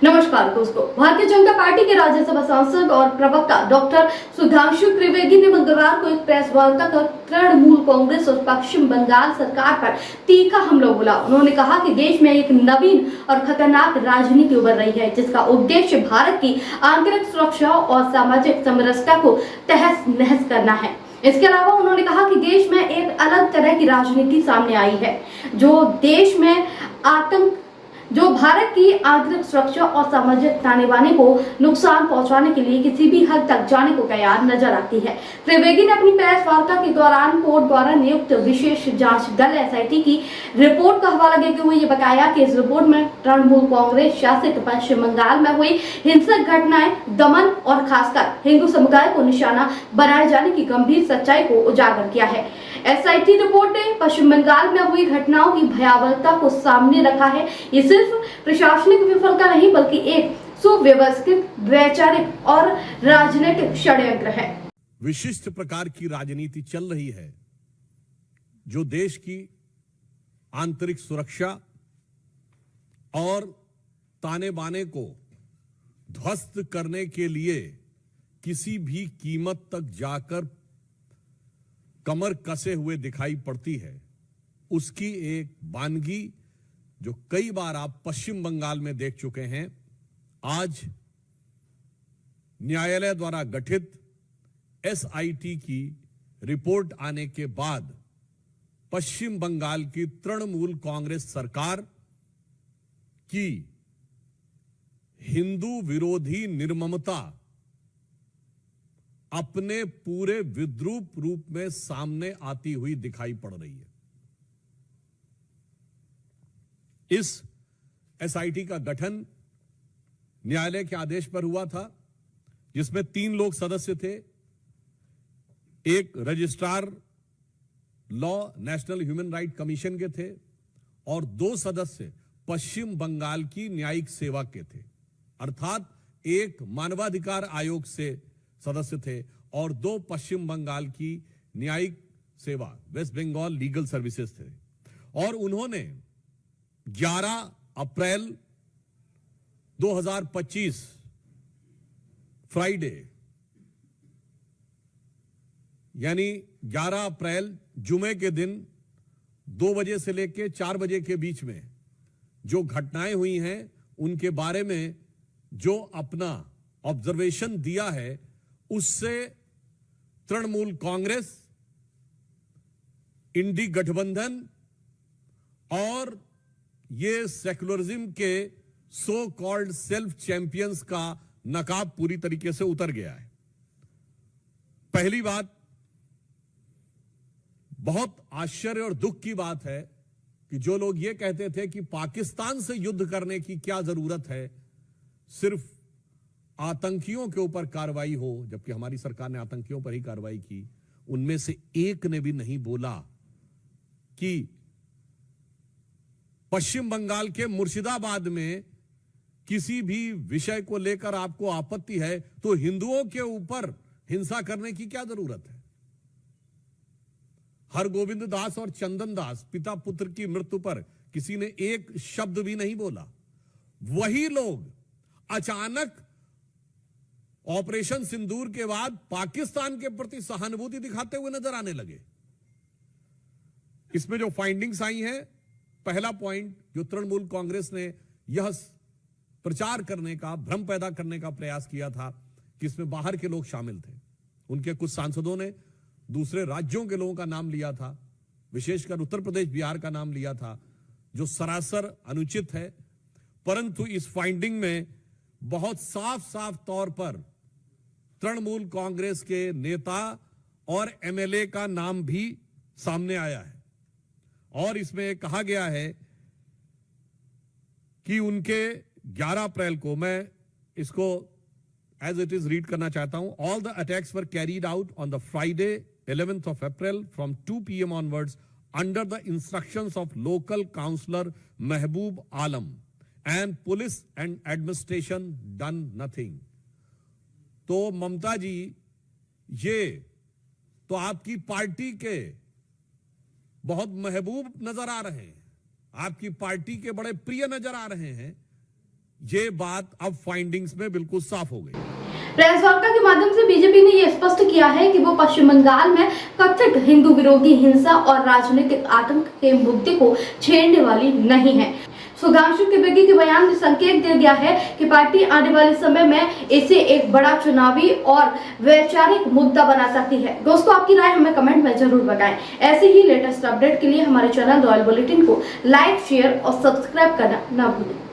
नमस्कार दोस्तों, भारतीय जनता पार्टी के राज्यसभा सांसद और प्रवक्ता डॉक्टर सुधांशु त्रिवेदी ने मंगलवार को एक प्रेस वार्ता कर तृणमूल कांग्रेस और पश्चिम बंगाल सरकार पर तीखा हमला बोला। उन्होंने कहा कि देश में एक नवीन और खतरनाक राजनीति उभर रही है, जिसका उद्देश्य भारत की आंतरिक सुरक्षा और सामाजिक समरसता को तहस नहस करना है। इसके अलावा उन्होंने कहा कि देश में एक अलग तरह की राजनीति सामने आई है, जो भारत की आंतरिक सुरक्षा और सामाजिक ताने बाने को नुकसान पहुंचाने के लिए किसी भी हद तक जाने को तैयार नजर आती है। त्रिवेदी ने अपनी प्रेस वार्ता के दौरान कोर्ट द्वारा नियुक्त विशेष जांच दल एसआईटी की रिपोर्ट का हवाला देते हुए ये बताया कि इस रिपोर्ट में तृणमूल कांग्रेस शासित पश्चिम बंगाल में हुई हिंसक घटनाएं, दमन और खासकर हिंदू समुदाय को निशाना बनाए जाने की गंभीर सच्चाई को उजागर किया है। एसआईटी रिपोर्ट ने पश्चिम बंगाल में हुई घटनाओं की भयावहता को सामने रखा है। ये सिर्फ प्रशासनिक विफलता नहीं, बल्कि एक सुव्यवस्थित, वैचारिक और राजनीतिक षड्यंत्र है। विशिष्ट प्रकार की राजनीति चल रही है, जो देश की आंतरिक सुरक्षा और ताने बाने को ध्वस्त करने के लिए किसी भी कीमत तक जाकर कमर कसे हुए दिखाई पड़ती है। उसकी एक वानगी जो कई बार आप पश्चिम बंगाल में देख चुके हैं। आज न्यायालय द्वारा गठित एसआईटी की रिपोर्ट आने के बाद पश्चिम बंगाल की तृणमूल कांग्रेस सरकार की हिंदू विरोधी निर्ममता अपने पूरे विद्रूप रूप में सामने आती हुई दिखाई पड़ रही है। इस एसआईटी का गठन न्यायालय के आदेश पर हुआ था, जिसमें 3 लोग सदस्य थे। एक registrar law national human right commission के थे और 2 सदस्य पश्चिम बंगाल की न्यायिक सेवा के थे, अर्थात एक मानवाधिकार आयोग से सदस्य थे और 2 पश्चिम बंगाल की न्यायिक सेवा वेस्ट बंगाल लीगल सर्विसेज थे। और उन्होंने 11 अप्रैल 2025 फ्राइडे यानी 11 अप्रैल जुमे के दिन 2 बजे से लेकर 4 बजे के बीच में जो घटनाएं हुई हैं, उनके बारे में जो अपना ऑब्जर्वेशन दिया है, उससे तृणमूल कांग्रेस, इंडी गठबंधन और ये सेक्युलरिज्म के सो कॉल्ड सेल्फ चैंपियंस का नकाब पूरी तरीके से उतर गया है। पहली बात, बहुत आश्चर्य और दुख की बात है कि जो लोग ये कहते थे कि पाकिस्तान से युद्ध करने की क्या जरूरत है, सिर्फ आतंकियों के ऊपर कार्रवाई हो, जबकि हमारी सरकार ने आतंकियों पर ही कार्रवाई की, उनमें से एक ने भी नहीं बोला कि पश्चिम बंगाल के मुर्शिदाबाद में किसी भी विषय को लेकर आपको आपत्ति है तो हिंदुओं के ऊपर हिंसा करने की क्या जरूरत है। हरगोविंद दास और चंदन दास, पिता पुत्र की मृत्यु पर किसी ने एक शब्द भी नहीं बोला। वही लोग अचानक ऑपरेशन सिंदूर के बाद पाकिस्तान के प्रति सहानुभूति दिखाते हुए नजर आने लगे। इसमें जो फाइंडिंग्स आई हैं, पहला पॉइंट जो तृणमूल कांग्रेस ने यह प्रचार करने का, भ्रम पैदा करने का प्रयास किया था कि इसमें बाहर के लोग शामिल थे। उनके कुछ सांसदों ने दूसरे राज्यों के लोगों का नाम लिया था, विशेषकर उत्तर प्रदेश, बिहार का नाम लिया था, जो सरासर अनुचित है। परंतु इस फाइंडिंग में बहुत साफ साफ तौर पर तृणमूल कांग्रेस के नेता और एमएलए का नाम भी सामने आया है। और इसमें कहा गया है कि उनके 11 अप्रैल को, मैं इसको एज इट इज रीड करना चाहता हूं। All the attacks were carried out on the Friday 11th of April from 2 PM onwards under the instructions of local councillor Mehboob Alam, and police and administration done nothing। तो ममता जी, ये तो आपकी party के बहुत महबूब नजर आ रहे हैं, आपकी पार्टी के बड़े प्रिय नजर आ रहे हैं, ये बात अब फाइंडिंग्स में बिल्कुल साफ हो गई। प्रेस वार्ता के माध्यम से बीजेपी ने यह स्पष्ट किया है कि वो पश्चिम बंगाल में कथित हिंदू विरोधी हिंसा और राजनीतिक आतंक के मुद्दे को छेड़ने वाली नहीं है। सुधांशु त्रिवेदी के बयान में संकेत दिया गया है कि पार्टी आने वाले समय में इसे एक बड़ा चुनावी और वैचारिक मुद्दा बना सकती है। दोस्तों, आपकी राय हमें कमेंट में जरूर बताएं। ऐसे ही लेटेस्ट अपडेट के लिए हमारे चैनल रॉयल बुलेटिन को लाइक, शेयर और सब्सक्राइब करना न भूलें।